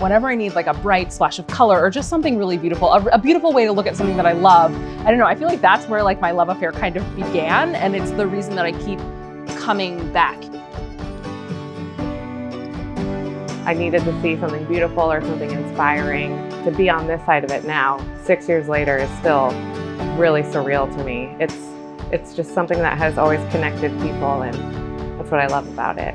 whenever I need like a bright splash of color or just something really beautiful, a beautiful way to look at something that I love. I don't know, I feel like that's where like my love affair kind of began, and it's the reason that I keep coming back. I needed to see something beautiful or something inspiring. To be on this side of it now, 6 years later, is still really surreal to me. It's just something that has always connected people, and that's what I love about it.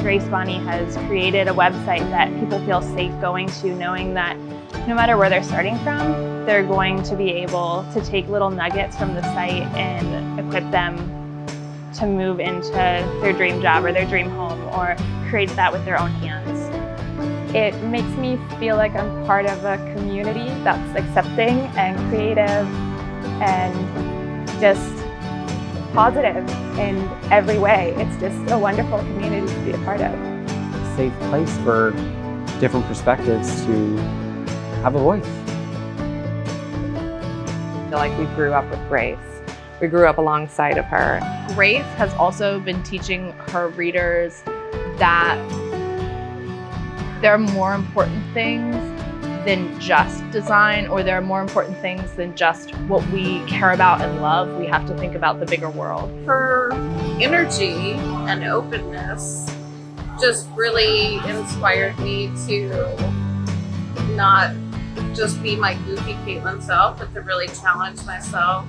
Grace Bonnie has created a website that people feel safe going to, knowing that no matter where they're starting from, they're going to be able to take little nuggets from the site and equip them to move into their dream job or their dream home, or create that with their own hands. It makes me feel like I'm part of a community that's accepting and creative and just positive in every way. It's just a wonderful community to be a part of. A safe place for different perspectives to have a voice. I feel like we grew up with Grace. We grew up alongside of her. Grace has also been teaching her readers that there are more important things than just design, or there are more important things than just what we care about and love. We have to think about the bigger world. Her energy and openness just really inspired me to not just be my goofy Caitlin self, but to really challenge myself.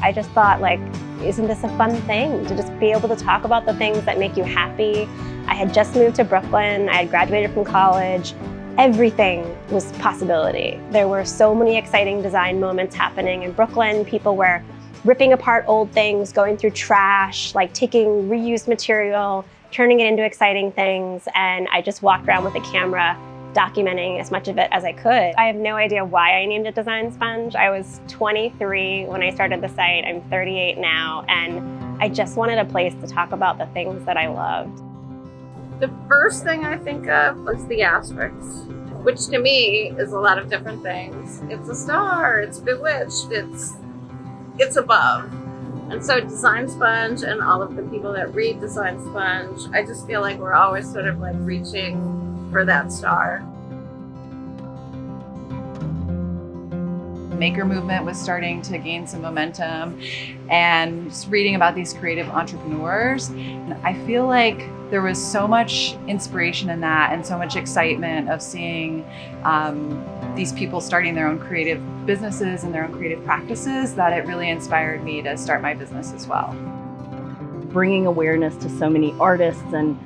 I just thought, like, isn't this a fun thing to just be able to talk about the things that make you happy? I had just moved to Brooklyn. I had graduated from college. Everything was possibility. There were so many exciting design moments happening in Brooklyn. People were ripping apart old things, going through trash, like taking reused material, turning it into exciting things. And I just walked around with a camera, documenting as much of it as I could. I have no idea why I named it Design Sponge. I was 23 when I started the site. I'm 38 now, and I just wanted a place to talk about the things that I loved. The first thing I think of was the asterisk, which to me is a lot of different things. It's a star, it's bewitched, it's above. And so Design Sponge and all of the people that read Design Sponge, I just feel like we're always sort of like reaching for that star. Maker movement was starting to gain some momentum, and just reading about these creative entrepreneurs, and I feel like there was so much inspiration in that and so much excitement of seeing these people starting their own creative businesses and their own creative practices that it really inspired me to start my business as well. Bringing awareness to so many artists and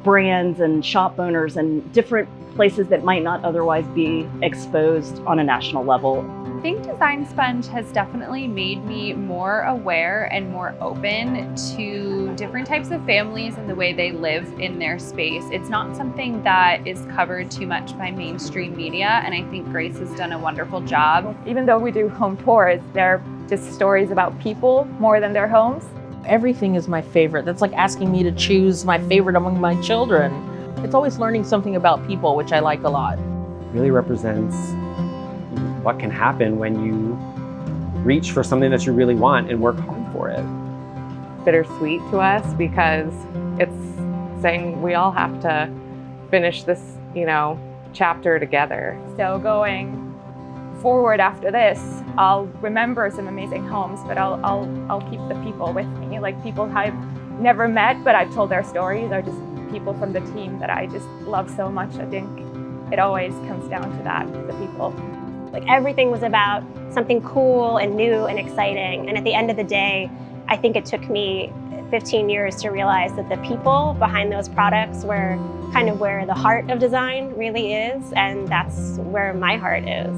brands and shop owners and different places that might not otherwise be exposed on a national level. I think Design Sponge has definitely made me more aware and more open to different types of families and the way they live in their space. It's not something that is covered too much by mainstream media, and I think Grace has done a wonderful job. Even though we do home tours, they're just stories about people more than their homes. Everything is my favorite. That's like asking me to choose my favorite among my children. It's always learning something about people, which I like a lot. It really represents what can happen when you reach for something that you really want and work hard for it. Bittersweet to us because it's saying we all have to finish this, chapter together. So going forward after this, I'll remember some amazing homes, but I'll keep the people with me, like people I've never met, but I've told their stories, or just people from the team that I just love so much. I think it always comes down to that, the people. Like, everything was about something cool and new and exciting. And at the end of the day, I think it took me 15 years to realize that the people behind those products were kind of where the heart of design really is, and that's where my heart is.